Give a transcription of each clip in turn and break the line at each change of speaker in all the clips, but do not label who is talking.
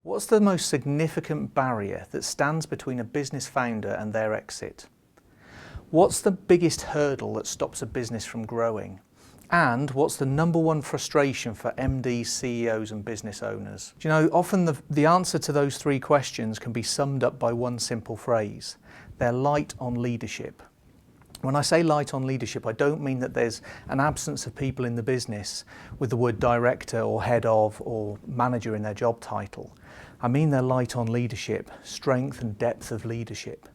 What's the most significant barrier that stands between a business founder and their exit? What's the biggest hurdle that stops a business from growing? And what's the number one frustration for MDs, CEOs and business owners? Do you know, often the answer to those three questions can be summed up by one simple phrase. They're light on leadership. When I say light on leadership, I don't mean that there's an absence of people in the business with the word director or head of or manager in their job title. I mean they're light on leadership, strength and depth of leadership.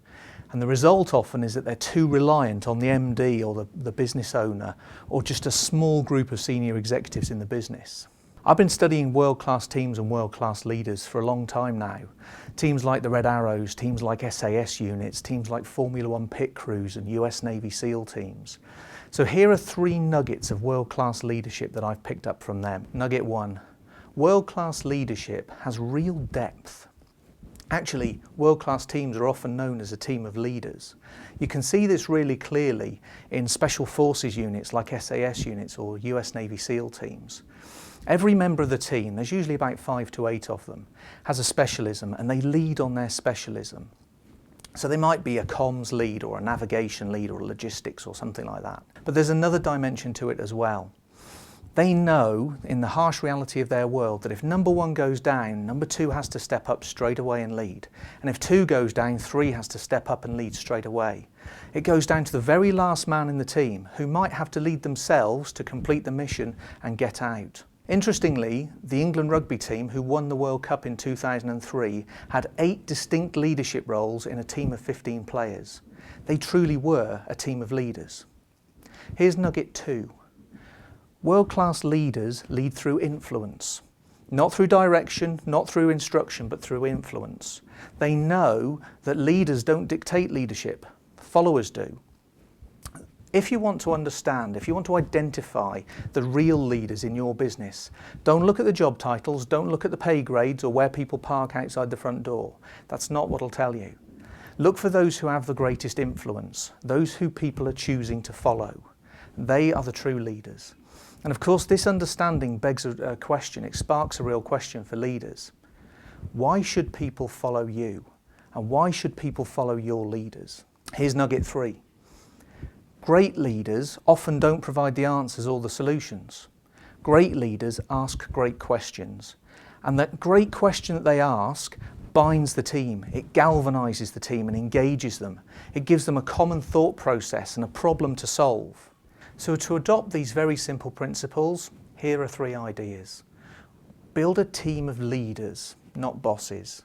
And the result often is that they're too reliant on the MD or the business owner or just a small group of senior executives in the business. I've been studying world-class teams and world-class leaders for a long time now. Teams like the Red Arrows, teams like SAS units, teams like Formula One pit crews and US Navy SEAL teams. So here are three nuggets of world-class leadership that I've picked up from them. Nugget one, world-class leadership has real depth. Actually, world-class teams are often known as a team of leaders. You can see this really clearly in special forces units like SAS units or US Navy SEAL teams. Every member of the team, there's usually about 5 to 8 of them, has a specialism and they lead on their specialism. So they might be a comms lead or a navigation lead or logistics or something like that. But there's another dimension to it as well. They know in the harsh reality of their world that if number one goes down, number two has to step up straight away and lead. And if two goes down, three has to step up and lead straight away. It goes down to the very last man in the team who might have to lead themselves to complete the mission and get out. Interestingly, the England rugby team who won the World Cup in 2003 had 8 distinct leadership roles in a team of 15 players. They truly were a team of leaders. Here's nugget 2. World-class leaders lead through influence. Not through direction, not through instruction, but through influence. They know that leaders don't dictate leadership, followers do. If you want to understand, if you want to identify the real leaders in your business, don't look at the job titles, don't look at the pay grades or where people park outside the front door. That's not what will tell you. Look for those who have the greatest influence, those who people are choosing to follow. They are the true leaders. And of course, this understanding begs a question, it sparks a real question for leaders. Why should people follow you? And why should people follow your leaders? Here's nugget 3. Great leaders often don't provide the answers or the solutions. Great leaders ask great questions. And that great question that they ask binds the team. It galvanizes the team and engages them. It gives them a common thought process and a problem to solve. So to adopt these very simple principles, here are 3 ideas. Build a team of leaders, not bosses.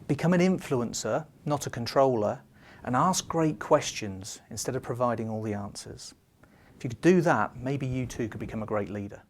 Become an influencer, not a controller. And ask great questions instead of providing all the answers. If you could do that, maybe you too could become a great leader.